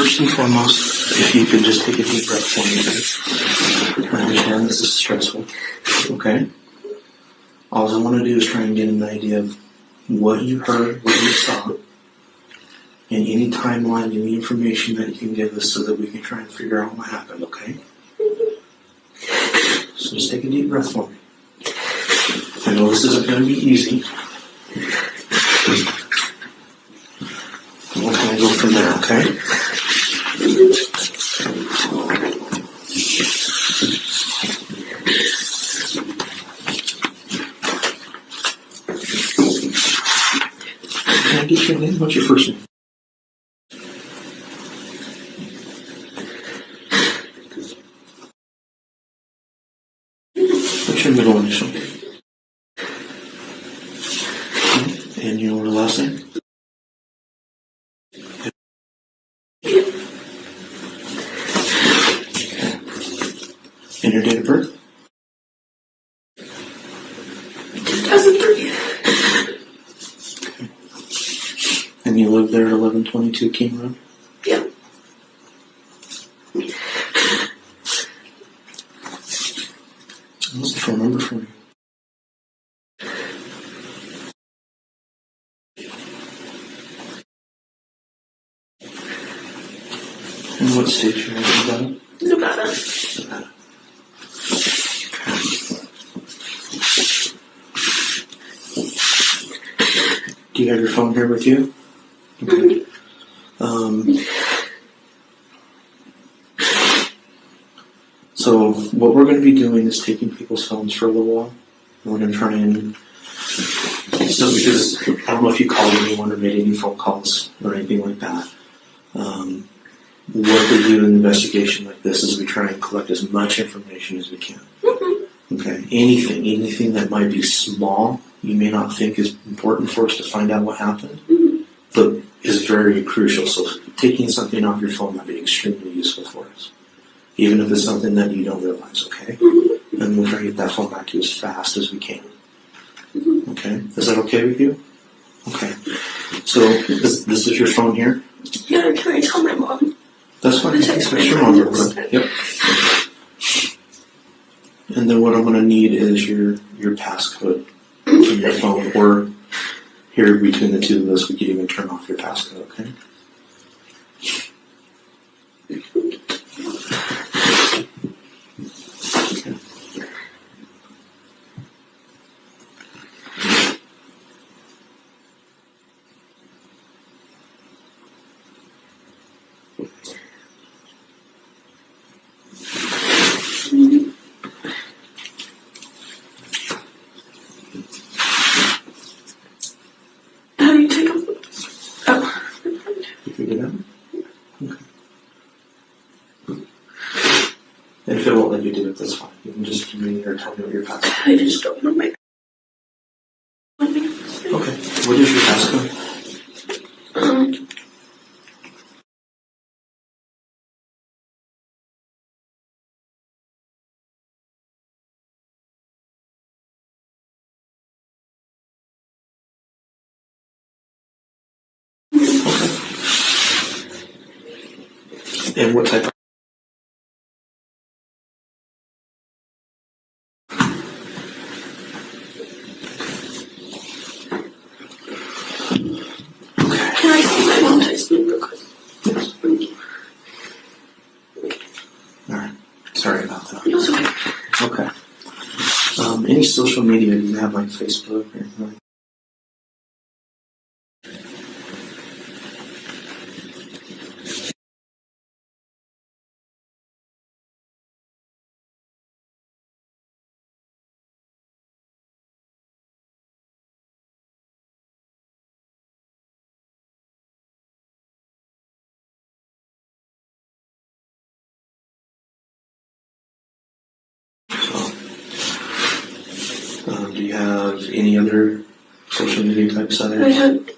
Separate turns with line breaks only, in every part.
first and foremost, if you could just take a deep breath for me. I understand this is stressful. Okay? All I want to do is try and get an idea of what you heard, what you saw, and any timeline, any information that you can give us so that we can try and figure out what happened, okay? So just take a deep breath for me. I know this isn't going to be easy. We'll kind of go from there, okay? Can I get your name? What's your first name? What's your middle initial? And your last name? And your date of birth?
2003.
Okay. And you live there at 1122 King Road?
Yeah.
What's the phone number for you? And what state you're in? Nevada?
Nevada.
Nevada. Do you have your phone here with you? Okay. So what we're going to be doing is taking people's phones for a little while. We're going to try and, so because I don't know if you called anyone or made any phone calls or anything like that. What we do in an investigation like this is we try and collect as much information as we can. Okay, anything that might be small, you may not think is important for us to find out what happened, but is very crucial. So taking something off your phone might be extremely useful for us, even if it's something that you don't realize, okay? And we'll try to get that phone back to you as fast as we can. Okay, is that okay with you? Okay, so this is your phone here?
Yeah, can I tell my mom?
That's fine, text your mom real quick. Yep. And then what I'm going to need is your passcode from your phone, or here between the two of us, we could even turn off your passcode, okay?
How do you take a photo? Oh.
You figured it out? Okay. And if it won't let you do it, that's fine. You can just give me or tell me what your passcode
I
is.
just don't know my.
Okay. What is your passcode? And what type of...
Can I call my mom text me real quick?
Yes.
Thank you.
Alright. Sorry about that.
That's okay.
Okay. Any social media, do you have like Facebook or anything like do you have any other social media type sites?
I had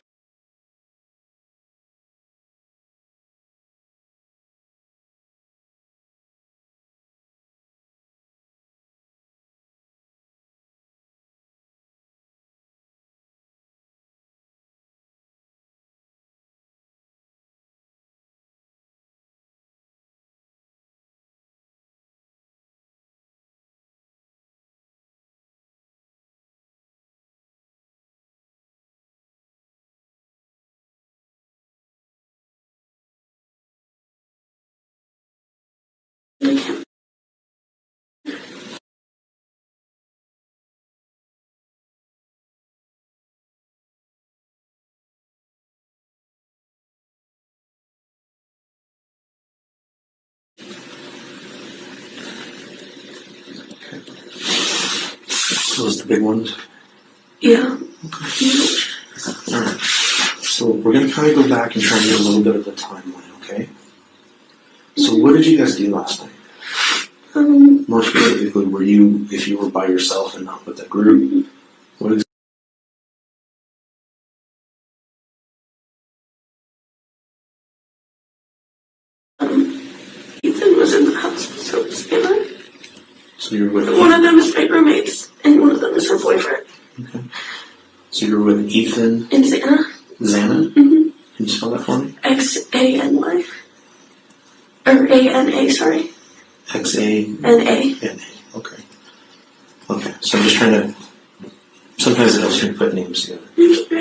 Those the big ones?
Yeah.
Alright. So we're going to kind of go back and try and get a little bit of a timeline, okay? So what did you guys do last night? More specifically, if you were by yourself and not with a group, what exactly?
Ethan was in the house, so was Anna.
So you were with
One of them is my roommates, and one of them is her boyfriend.
Okay. So you were with Ethan
And Xana.
Xana?
Mm-hmm.
Can you spell that for me?
Xany. Or ANA, sorry.
X-A-N-A. Okay. Okay. So I'm just trying to. Sometimes it helps me put names together.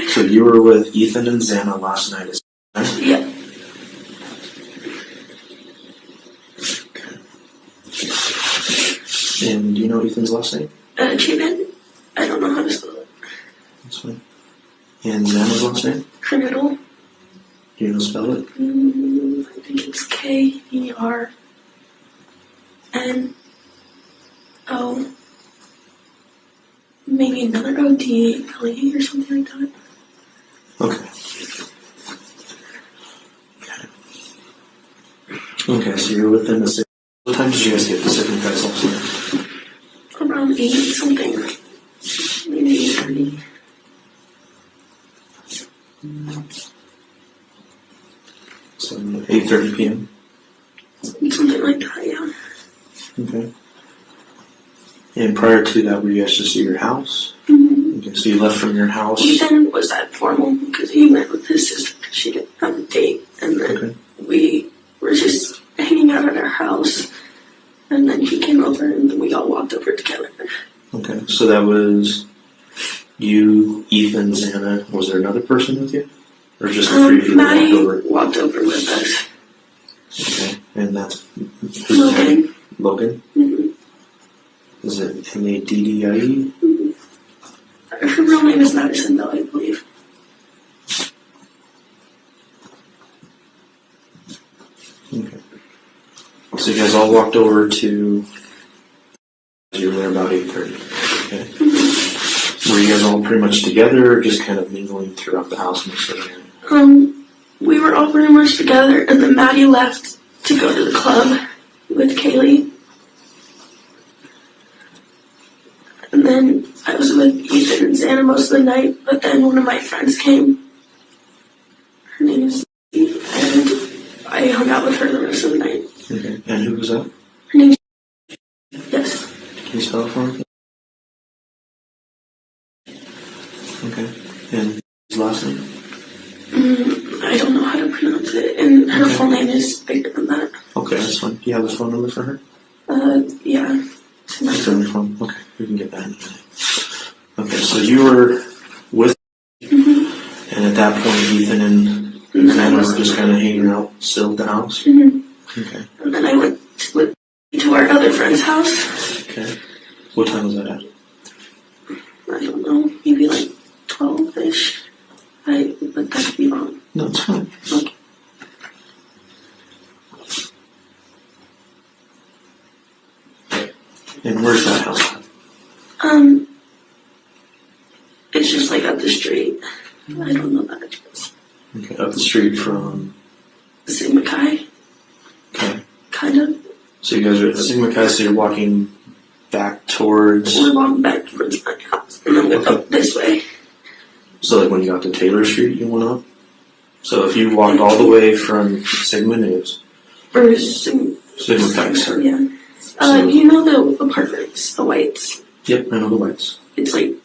So you were with Ethan and Xana last night.
Yeah.
And do you know Ethan's last name?
Cheated. I don't know how to spell it.
That's fine. And Xana's last name?
Criminal.
Do you know how to spell it?
I think it's Kerno. Maybe another O-D-L-E or something like that.
Okay. Okay, so you're with them at 6. What time did you guys get to Second Guys last night?
Around 8 something. Maybe 8:30.
So 8:30 p.m.
Something like that, yeah.
Okay. And prior to that, were you guys just at your house?
Mm-hmm.
Okay, so you left from your house.
Ethan was that formal because he met with his sister because she didn't have a date. And then we were just hanging out at our house. And then he came over and then we all walked over together.
Okay, so that was you, Ethan, Xana. Was there another person with you? Or just the three of you that
walked over with us.
Okay, and that's who's
Logan.
Logan?
Mm-hmm.
Is it M-A-D-D-I-E?
Mm-hmm. Her real name is Madison, though, I believe.
Okay. So you guys all walked over to. You were there about 8:30. Okay. Mm-hmm. Were you guys all pretty much together, or just kind of mingling throughout the house most of the night?
We were all pretty much together, and then Maddie left to go to the club with Kaylee. And then I was with Ethan and Xana most of the night, but then one of my friends came. Her name is Steve, and I hung out with her the rest of the night.
Okay. And who was that?
Her name's Yes.
Can you spell it for me? Okay. And his last name?
I don't know how to pronounce it, and her full name is bigger than that.
Okay, that's fine. Do you have a phone number for her?
Yeah.
It's on your phone? Okay, we can get that in a minute. Okay, so you were with, and at that point, Ethan and Xana were just kind of hanging out still at the house?
Mm-hmm.
Okay.
And then I went to our other friend's house.
Okay. What time was that at?
I don't know, maybe like 12-ish. But that could be wrong.
No, it's fine.
Okay.
And where's that house at?
It's just like up the street. I don't know that address.
Okay, up the street from.
Sigma Chi.
Okay.
Kind of.
So you guys are at Sigma Chi, so you're walking back towards.
We're walking back towards my house, and then we're up this way.
So like when you got to Taylor Street, you went up? So if you walked all the way from Sigma News.
Or Sigma
Chi, sorry.
Yeah. You know the apartments, the whites?
Yep, I know the whites.
It's like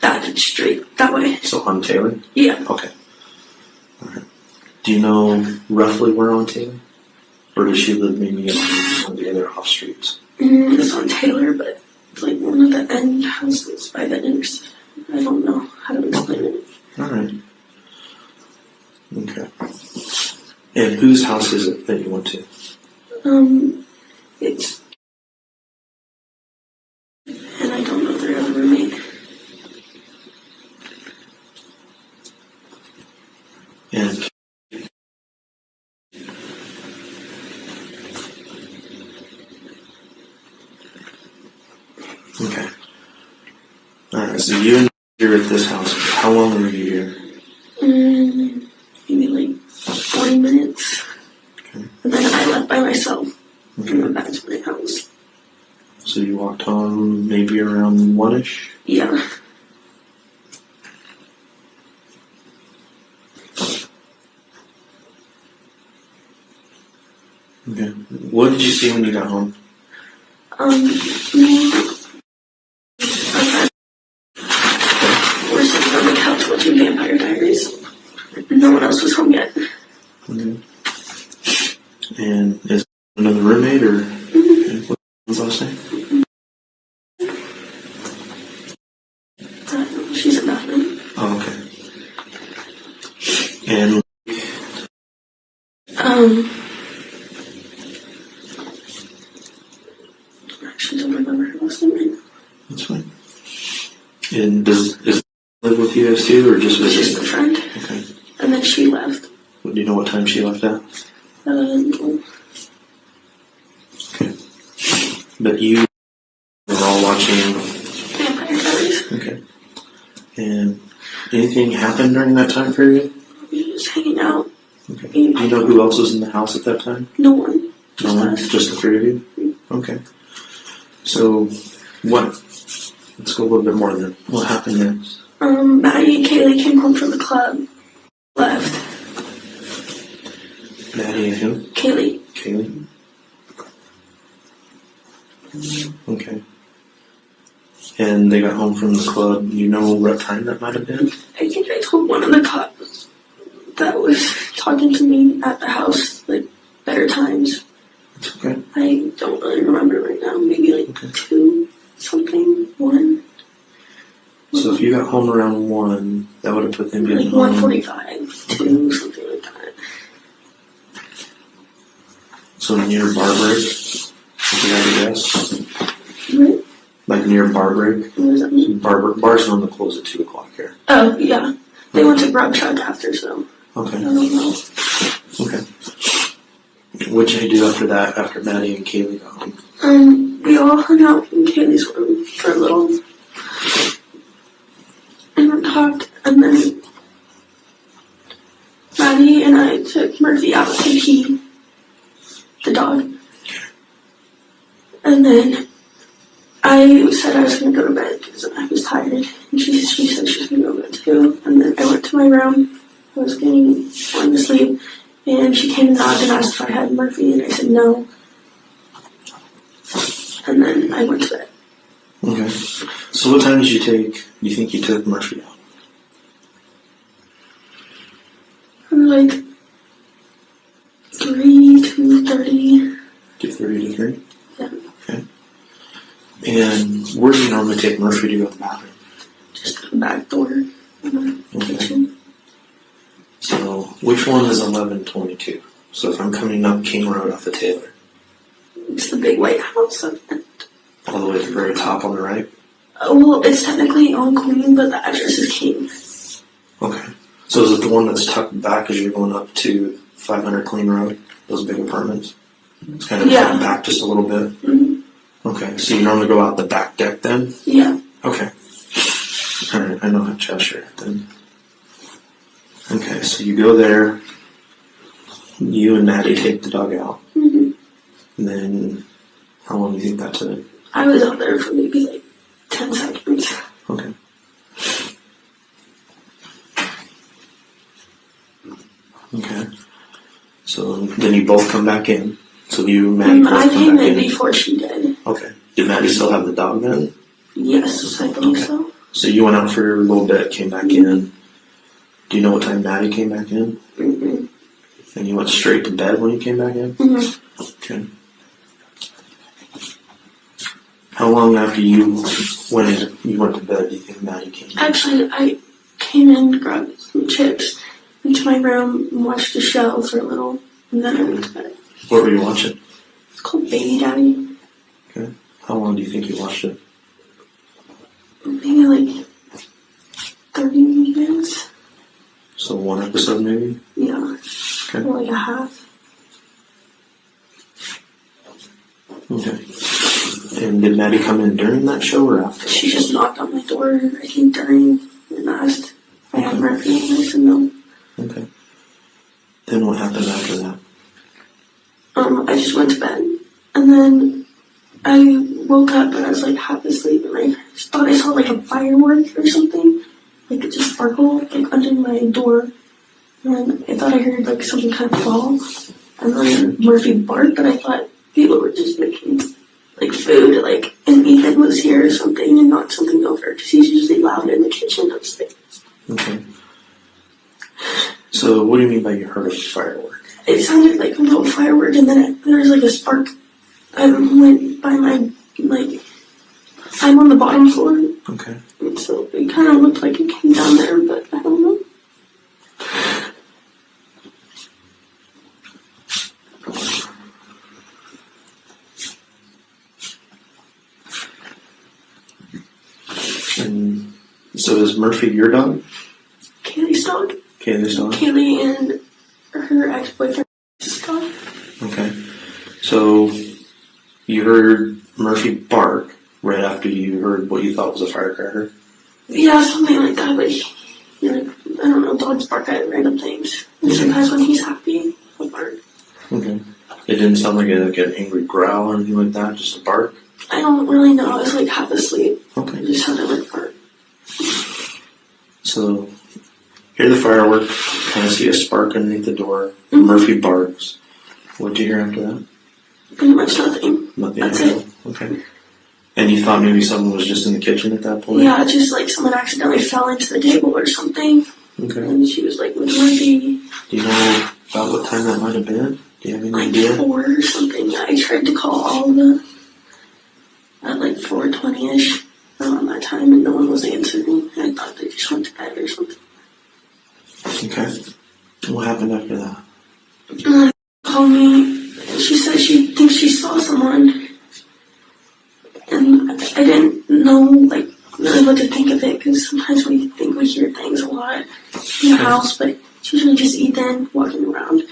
that straight, that way.
So on Taylor?
Yeah.
Okay. Alright. Do you know roughly where on Taylor? Or does she live maybe on the other off streets?
It's on Taylor, but it's like one of the end houses by the intersection. I don't know how to explain it.
Alright. Okay. And whose house is it that you went to?
It's. And I don't know their other roommate.
And. Okay. Okay, so you're at this house. How long were you here?
Maybe like 40 minutes.
Okay.
And then I left by myself
Okay.
and went back to my house.
So you walked home maybe around 1-ish?
Yeah.
Okay. What did you see when you got home?
Me, we're sitting on the couch watching Vampire Diaries. No one else was home yet.
Okay. And is another roommate or what was last name?
She's in Bethany.
Oh, okay. And
I actually don't remember her last name right now.
that's fine. And is live with you guys too, or just
She's
visit?
a friend.
Okay.
And then she left.
Do you know what time she left at? Okay. But you were all watching.
Vampire Diaries.
Okay. And anything happened during that time period?
We were just hanging out.
Okay. Do you know who else was in the house at that time?
No one.
No one? Just the three of you? Okay. So, let's go a little bit more then. What happened next?
Maddie and Kaylee came home from the club. Left.
Maddie and who?
Kaylee.
Kaylee? Okay. And they got home from the club. You know what time that might have been?
I think I told one of the cops that was talking to me at the house, like, better times.
It's okay.
I don't really remember right now. Maybe like 2 something, 1.
So if you got home around 1, that would have put them
Like
getting home.
1:45, 2, something like that.
So near bar break, if you had to guess.
Right?
Like near bar break.
What does that mean?
Bars normally close at 2 o'clock here.
Oh, yeah. They went to Grub Shack after, so I
Okay.
don't know.
Okay. What did you do after that, after Maddie and Kaylee got home?
We all hung out in Kaylee's room for a little. And then talked, and then Maddie and I took Murphy out to pee, the dog. And then I said I was going to go to bed because I was tired. And she said she was going to go to bed too. And then I went to my room. I was going to sleep. And she came and knocked and asked if I had Murphy. And I said no. And then I went to bed.
Okay. So what time did you think you took Murphy out?
Like 3, 2:30.
2:30 to 3?
Yeah.
Okay. And where do you normally take Murphy to go to the bathroom?
Just the back door in the kitchen.
So which one is 1122? So if I'm coming up King Road off the Taylor,
It's the big white house.
all the way at the very top on the right?
Well, it's technically on Queen, but the address is King.
Okay. So is it the one that's tucked back as you're going up to 500 Clean Road? Those big apartments? It's kind of tucked back just a little bit?
Mm-hmm.
Okay. So you normally go out the back deck then?
Yeah.
Okay. Alright, I know how Cheshire then. Okay, so you go there, you and Maddie take the dog out,
Mm-hmm.
and then how long do you think that took?
I was out there for maybe like 10 seconds.
Okay. Okay. So then you both come back in. So you and Maddie both
I
come
came
back
in
in.
before she did.
Okay. Did Maddie still have the dog then?
Yes, I think so.
So you went out for a little bit, came back in. Do you know what time Maddie came back in?
Mm-hmm.
And you went straight to bed when you came back in?
Mm-hmm.
Okay. How long after you went to bed do you think Maddie came back?
Actually, I came in, grabbed some chips, went to my room, and watched a show for a little, and then I went to bed.
What were you watching?
It's called Baby Daddy.
Okay. How long do you think you watched it?
Maybe like 30 minutes.
So one episode maybe?
Yeah.
Okay.
Or like a half.
Okay. And did Maddie come in during that show or after?
She just knocked on my door, I think, during, and asked if I had Murphy, and I said no.
Okay. Then what happened after that?
I just went to bed, and then I woke up and I was like half asleep, and I just thought I saw like a firework or something, like it just sparkled like under my door, and I thought I heard like something kind of fall, and then Murphy barked, but I thought people were just making like food, like, and Ethan was here or something and knocked something over, because he's usually loud in the kitchen upstairs.
Okay. So what do you mean by you heard a firework?
It sounded like a little firework, and then there was like a spark. I went by my, like, I'm on the bottom floor.
Okay.
And so it kind of looked like it came down there, but I don't know.
And so is Murphy your dog?
Kaylee's dog.
Kaylee's dog?
Kaylee and her ex-boyfriend's dog.
Okay. So you heard Murphy bark right after you heard what you thought was a firecracker?
Yeah, something like that, but I don't know, dogs bark at random things. And sometimes when he's happy, he'll bark.
Okay. It didn't sound like an angry growl or anything like that, just a bark?
I don't really know, I was like half asleep.
Okay.
It just sounded like bark.
So, hear the firework, kind of see a spark underneath the door. Murphy barks. What'd you hear after that?
Pretty much nothing.
Nothing.
That's it.
Okay. And you thought maybe someone was just in the kitchen at that point?
Yeah, just like someone accidentally fell into the table or something.
Okay.
And she was like with Murphy.
Do you know about what time that might have been? Do you have any
Like
idea?
4 or something. I tried to call all of them at like 4:20ish around that time, and no one was answering. I thought they just went to bed or something.
Okay. What happened after that?
And called me, and she said she thinks she saw someone, and I didn't know like really what to think of it, because sometimes we think we hear things a lot in the house, but it's usually just Ethan walking around.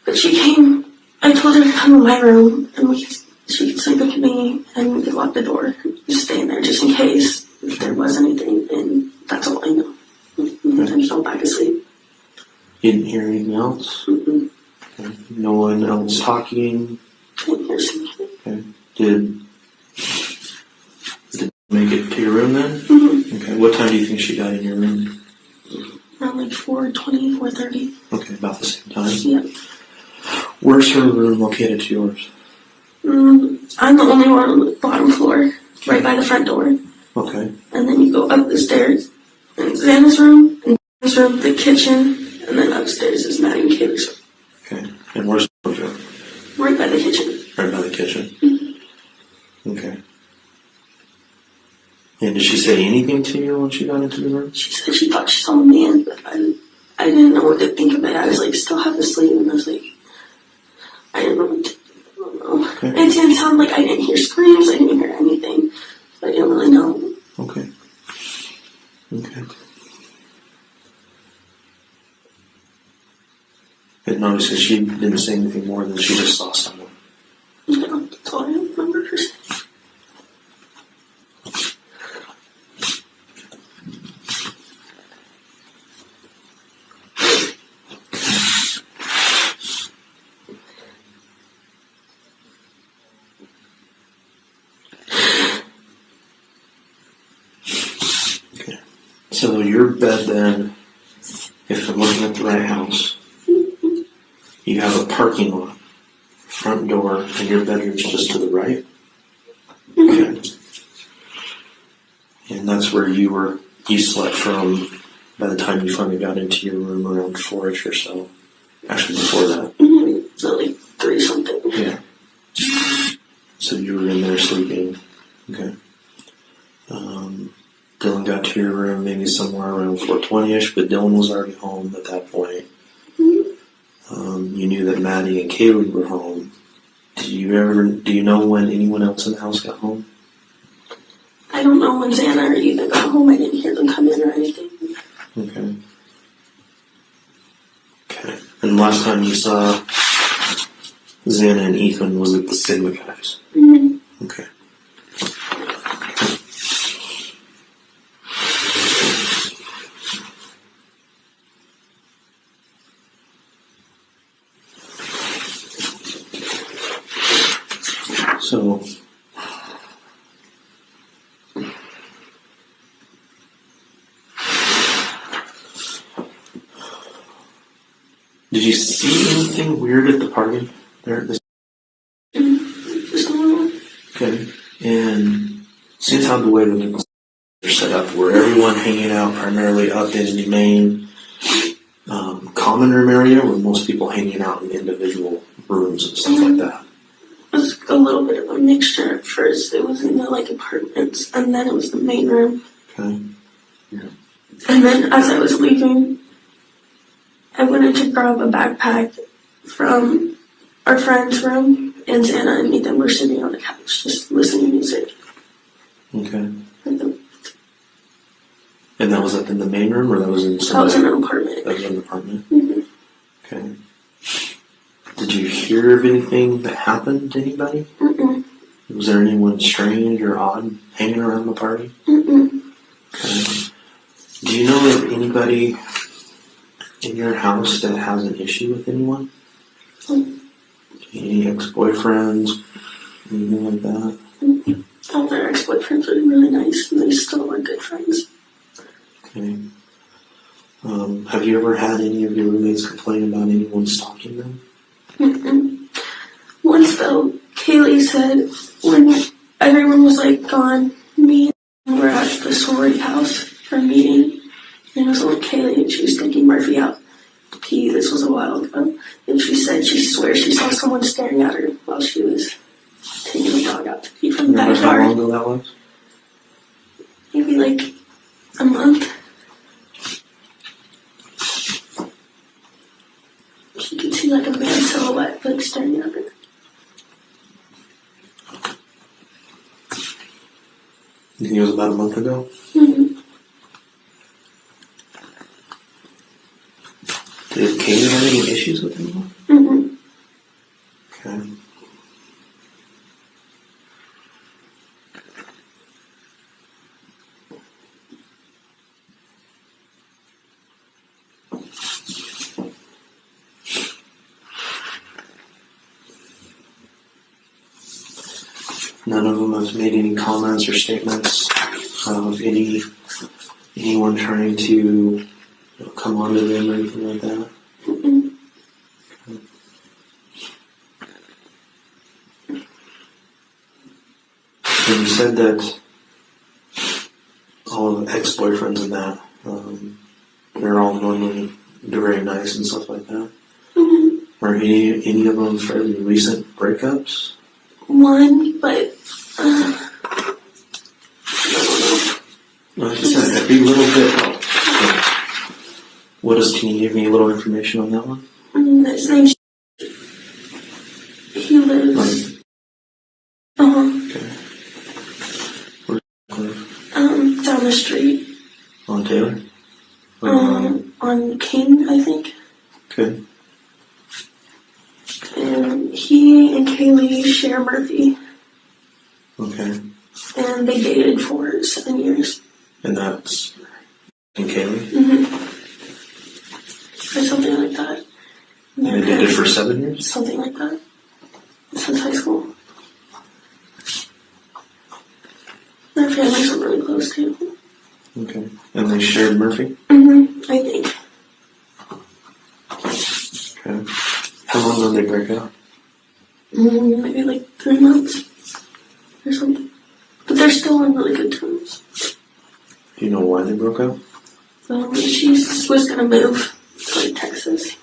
But she came, I told her to come to my room, and she could sleep with me, and we could lock the door, and just stay in there just in case if there was anything, and that's all I know. And then I just fell back asleep.
You didn't hear anything else?
Mm-mm.
Okay. No one else talking?
Didn't hear something.
Okay. Did you make it to your room then?
Mm-hmm.
Okay. What time do you think she got in your room?
Around like 4:20, 4:30.
Okay, about the same time.
Yeah.
Where's her room located to yours?
I'm the only one on the bottom floor, right by the front door.
Okay.
And then you go up the stairs, and Xana's room, and Xana's room, the kitchen, and then upstairs is Maddie and Kaylee's room.
Okay. And where's the room?
Right by the kitchen.
Right by the kitchen.
Mm-hmm.
Okay. And did she say anything to you when she got into the room?
She said she thought she saw a man, but I didn't know what to think of it. I was like still half asleep, and I was like, I didn't know what to, I don't know.
Okay.
It didn't sound like I didn't hear screams, I didn't hear anything. So I didn't really know.
Okay. Okay. And notice she didn't say anything more than she just saw someone.
Yeah, that's all I remember her saying.
Okay. So your bed then, if I'm looking at the right house, you have a parking lot, front door, and your bedroom's just to the right? Okay. And that's where you slept from by the time you finally got into your room around 4-ish or so. Actually, before that.
Mm-hmm. So like 3 something.
Yeah. So you were in there sleeping. Okay. Dylan got to your room maybe somewhere around 4:20ish, but Dylan was already home at that point.
Mm-hmm.
You knew that Maddie and Kaylee were home. Do you know when anyone else in the house got home?
I don't know when Xana or Ethan got home. I didn't hear them come in or anything.
Okay. Okay. And the last time you saw Xana and Ethan was at the Sigma guys.
Mm-hmm.
Okay. So, did you see anything weird at the party there at this?
Just normal.
Okay. And since how the way the are set up, were everyone hanging out primarily up in the main common room area, or were most people hanging out in individual rooms and stuff like that?
It was a little bit of a mixture. At first, it was in the apartments, and then it was the main room.
Okay.
And then, as I was leaving, I wanted to grab a backpack from our friend's room, and Xana and Ethan were sitting on the couch just listening to music.
Okay. And that was up in the main room, or that was in some?
That was in an apartment.
That was in an apartment?
Mm-hmm.
Okay. Did you hear of anything that happened to anybody?
Mm-mm.
Was there anyone strange or odd hanging around the party?
Mm-mm.
Okay. Do you know of anybody in your house that has an issue with anyone?
Mm-hmm.
Any ex-boyfriends? Anything like that?
Mm-hmm. All their ex-boyfriends were really nice, and they still are good friends.
Okay. Have you ever had any of your roommates complain about anyone stalking them?
Mm-mm. Once though, Kaylee said when everyone was gone, me and were at the sorority house for a meeting, and it was only Kaylee, and she was taking Murphy out to pee. This was a while ago, and she said she swears she saw someone staring at her while she was taking the dog out to pee from the
Remember how long
backyard.
ago that was?
Maybe a month. She could see a man silhouette staring at her.
You think it was about a month ago?
Mm-hmm.
Did Kaylee have any issues with anyone?
Mm-hmm.
Okay. None of them have made any comments or statements of anyone trying to come onto them or anything like that.
Mm-hmm.
And you said that all of the ex-boyfriends and that, they're all normally very nice and stuff like that.
Mm-hmm.
Are any of them fairly recent breakups?
One, but
Like I said, every little bit helps. Can you give me a little information on that one?
his name's he lives
Okay. Where's
down the street.
on Taylor?
On King, I think.
Okay.
And he and Kaylee share Murphy,
Okay.
and they dated for 7 years.
And that's in Kaylee?
Mm-hmm. Or something like that.
And they did it for 7 years?
Something like that. Since high school. Their families are really close too.
Okay. And they shared Murphy?
Mm-hmm. I think.
Okay. How long did they break up?
Maybe 3 months or something. But they're still on really good terms.
Do you know why they broke up?
She was gonna move to Texas.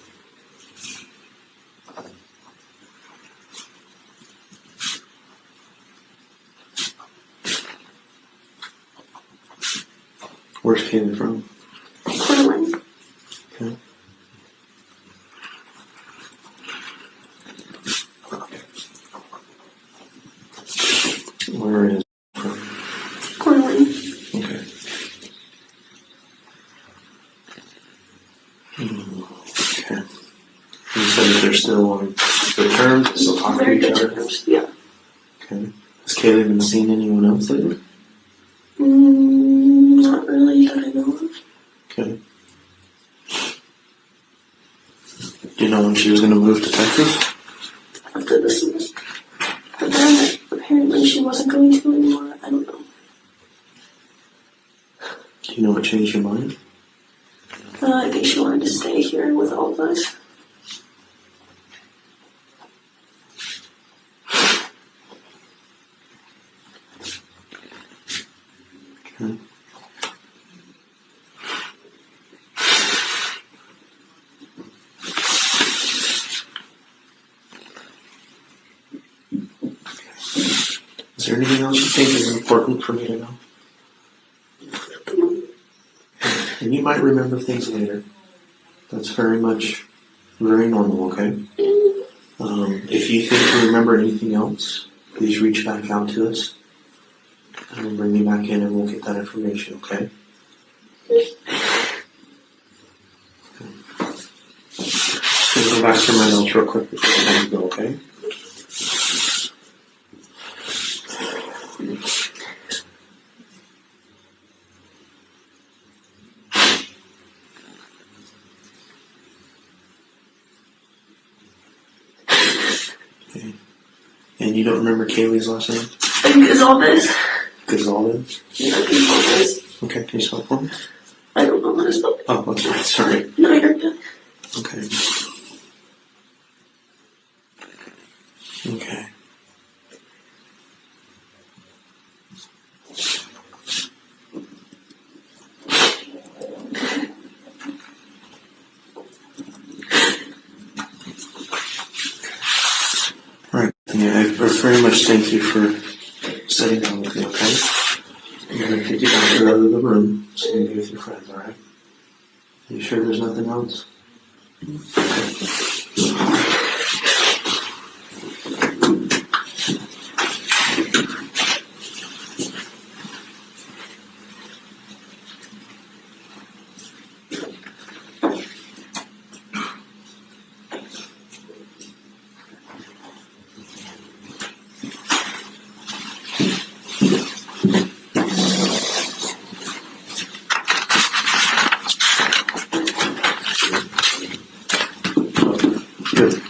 Where's Kaylee from?
Coeur d'Alene.
Okay. Where is it from?
Coeur d'Alene.
Okay. Okay. You said that they're still on good terms? They still talk to
Very
each
good
other?
terms. Yeah.
Okay. Has Kaylee been seeing anyone else lately?
Not really that I know of.
Okay. Do you know when she was going to move to Texas?
After this semester. But then apparently she wasn't going to anymore. I don't know.
Do you know what changed your mind?
I think she wanted to stay here with all of us.
Okay. Is there anything else you think is important for me to know? And you might remember things later. That's very normal, okay? If you think you remember anything else, please reach back out to us. And we'll bring you back in and we'll get that information, okay? I'm going to go back to my notes real quick before I let you go, okay? Okay. And you don't remember Kaylee's last name?
Gonzalez.
Gonzalez?
Yeah, Gonzalez.
Okay, can you spell it for me?
I don't know how to spell it.
Oh, that's right, sorry.
No, you're good.
Okay. Okay. Alright, yeah, I very much thank you for sitting down with me, okay? I'm going to take you down to the other room so you can be with your friends, alright? Are you sure there's nothing else? Good.